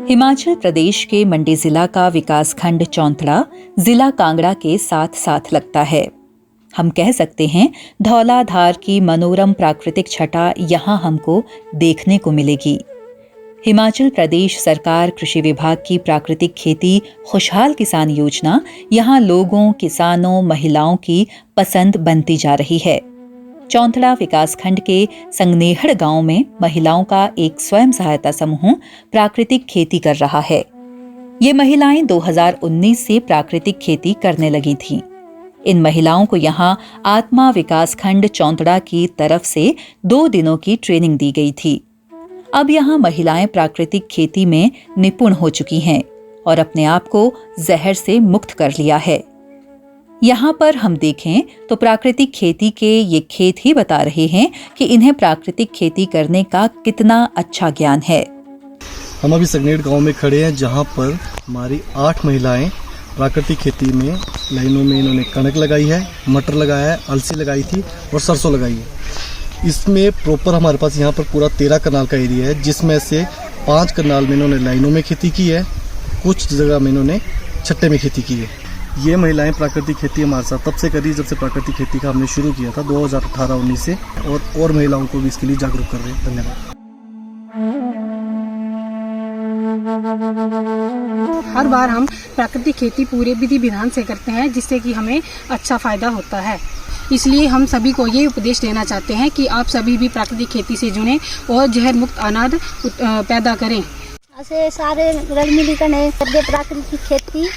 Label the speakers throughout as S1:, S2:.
S1: हिमाचल प्रदेश के मंडी जिला का विकासखंड चौंतड़ा जिला कांगड़ा के साथ साथ लगता है। हम कह सकते हैं धौलाधार की मनोरम प्राकृतिक छटा यहाँ हमको देखने को मिलेगी। हिमाचल प्रदेश सरकार कृषि विभाग की प्राकृतिक खेती खुशहाल किसान योजना यहाँ लोगों, किसानों, महिलाओं की पसंद बनती जा रही है। चौंतड़ा विकासखंड के संगनेहड़ गांव में महिलाओं का एक स्वयं सहायता समूह प्राकृतिक खेती कर रहा है। ये महिलाएं 2019 से प्राकृतिक खेती करने लगी थीं। इन महिलाओं को यहाँ आत्मा विकासखंड चौंतड़ा की तरफ से 2 दिनों की ट्रेनिंग दी गई थी। अब यहाँ महिलाएं प्राकृतिक खेती में निपुण हो चुकी हैं और अपने आप को जहर से मुक्त कर लिया है। यहाँ पर हम देखें तो प्राकृतिक खेती के ये खेत ही बता रहे हैं कि इन्हें प्राकृतिक खेती करने का कितना अच्छा ज्ञान है।
S2: हम अभी संगनेहड़ गांव में खड़े हैं, जहाँ पर हमारी 8 महिलाएं प्राकृतिक खेती में लाइनों में इन्होंने कणक लगाई है, मटर लगाया है, अलसी लगाई थी और सरसों लगाई है। इसमें प्रॉपर हमारे पास यहाँ पर पूरा 13 कनाल का एरिया है, जिसमें से 5 कनाल में इन्होंने लाइनों में खेती की है, कुछ जगह में इन्होंने छट्टे में खेती की है। ये महिलाएं प्राकृतिक खेती हमारे साथ तब से करी जब से प्राकृतिक खेती का हमने शुरू किया था 2018-19 से, और महिलाओं को भी इसके लिए जागरूक कर रहे हैं। धन्यवाद।
S3: हर बार हम प्राकृतिक खेती पूरे विधि विधान से करते हैं, जिससे कि हमें अच्छा फायदा होता है। इसलिए हम सभी को ये उपदेश देना चाहते हैं कि आप सभी भी प्राकृतिक खेती से जुड़ें और जहर मुक्त अनाज पैदा करें।
S4: ऐसे सारे रल मिली करने प्राकृतिक खेती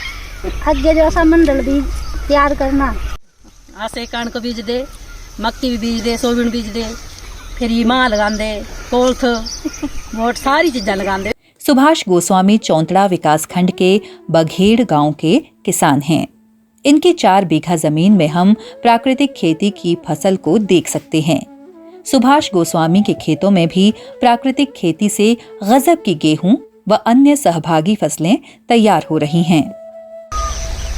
S4: आगे जो ऐसा मंडल भी तैयार करना।
S5: ऐसे कणक बीज दे, मक्की भी बीज दे, सोयाबीन बीज दे, फिर ये मां लगा दे, कोल्थ, मोट सारी चीजें लगा दे।
S1: सुभाष गोस्वामी चौंतड़ा विकासखंड के बघेड़ गांव के किसान हैं। इनकी 4 बीघा जमीन में हम प्राकृतिक खेती की फसल को देख सकते हैं। सुभाष गोस्वामी के खेतों में भी प्राकृतिक खेती से गजब की गेहूं व अन्य सहभागी फसलें तैयार हो रही हैं।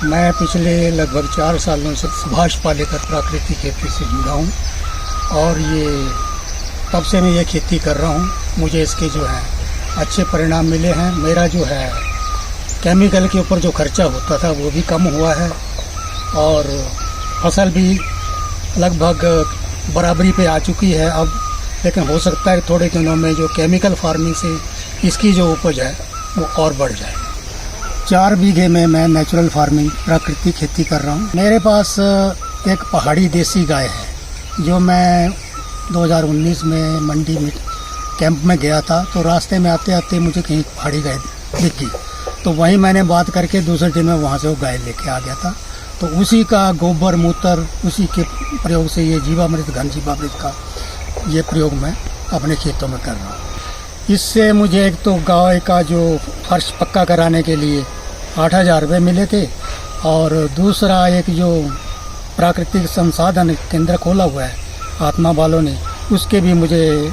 S6: मैं पिछले लगभग 4 सालों से सुभाष पालेकर प्राकृतिक खेती से जुड़ा हूँ और ये तब से मैं ये खेती कर रहा हूँ। मुझे इसके जो है अच्छे परिणाम मिले हैं। मेरा जो है केमिकल के ऊपर जो खर्चा होता था वो भी कम हुआ है और फसल भी लगभग बराबरी पे आ चुकी है अब। लेकिन हो सकता है थोड़े दिनों में जो केमिकल फार्मिंग से इसकी जो उपज है वो और बढ़ जाए। 4 बीघे में मैं नेचुरल फार्मिंग प्राकृतिक खेती कर रहा हूँ। मेरे पास एक पहाड़ी देसी गाय है जो मैं 2019 में मंडी में कैंप में गया था, तो रास्ते में आते आते मुझे कहीं पहाड़ी गाय दिखी, तो वहीं मैंने बात करके दूसरे दिन में वहाँ से वो गाय लेके आ गया था। तो उसी का गोबर मूत्र, उसी के प्रयोग से ये जीवामृत, घन जीवामृत का ये प्रयोग मैं अपने खेतों में कर रहा हूँ। इससे मुझे एक तो गाय का जो फर्श पक्का कराने के लिए 8,000 रुपये मिले थे और दूसरा एक जो प्राकृतिक संसाधन केंद्र खोला हुआ है आत्मा वालों ने, उसके भी मुझे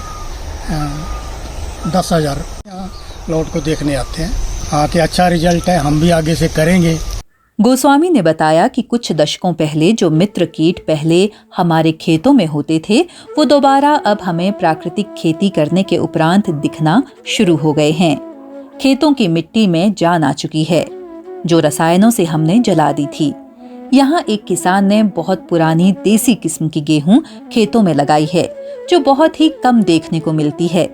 S6: 10,000 लौट को देखने आते हैं। हाँ कि अच्छा रिजल्ट है, हम भी आगे से करेंगे।
S1: गोस्वामी ने बताया कि कुछ दशकों पहले जो मित्र कीट पहले हमारे खेतों में होते थे, वो दोबारा अब हमें प्राकृतिक खेती करने के उपरांत दिखना शुरू हो गए हैं। खेतों की मिट्टी में जान आ चुकी है जो रसायनों से हमने जला दी थी। यहाँ एक किसान ने बहुत पुरानी देसी किस्म की गेहूं खेतों में लगाई है जो बहुत ही कम देखने को मिलती है।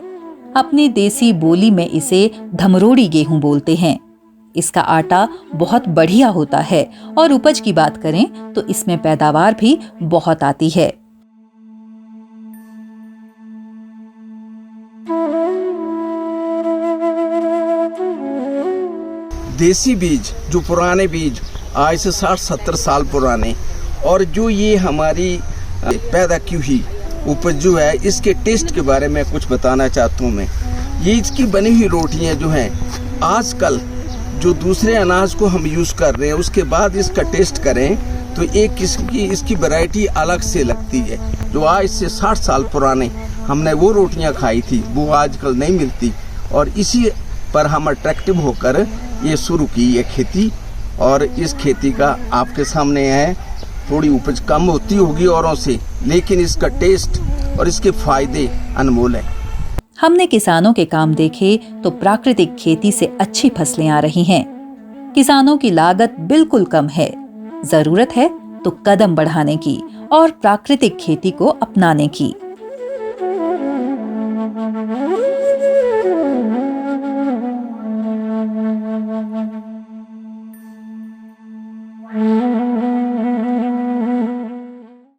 S1: अपनी देसी बोली में इसे धमरोड़ी गेहूं बोलते हैं। इसका आटा बहुत बढ़िया होता है और उपज की बात करें तो इसमें पैदावार भी बहुत आती है।
S7: देसी बीज, जो पुराने बीज आज से 60-70 साल पुराने, और जो ये हमारी पैदा की हुई उपज जो है, इसके टेस्ट के बारे में कुछ बताना चाहता हूँ मैं। ये इसकी बनी हुई रोटियाँ जो हैं, आजकल जो दूसरे अनाज को हम यूज़ कर रहे हैं उसके बाद इसका टेस्ट करें तो एक किस्म की इसकी वैरायटी अलग से लगती है। जो आज से 60 साल पुराने हमने वो रोटियां खाई थी वो आजकल नहीं मिलती, और इसी पर हम अट्रैक्टिव होकर ये शुरू की है खेती। और इस खेती का आपके सामने है, थोड़ी उपज कम होती होगी औरों से, लेकिन इसका टेस्ट और इसके फायदे अनमोल है।
S1: हमने किसानों के काम देखे तो प्राकृतिक खेती से अच्छी फसलें आ रही हैं। किसानों की लागत बिल्कुल कम है। जरूरत है तो कदम बढ़ाने की और प्राकृतिक खेती को अपनाने की।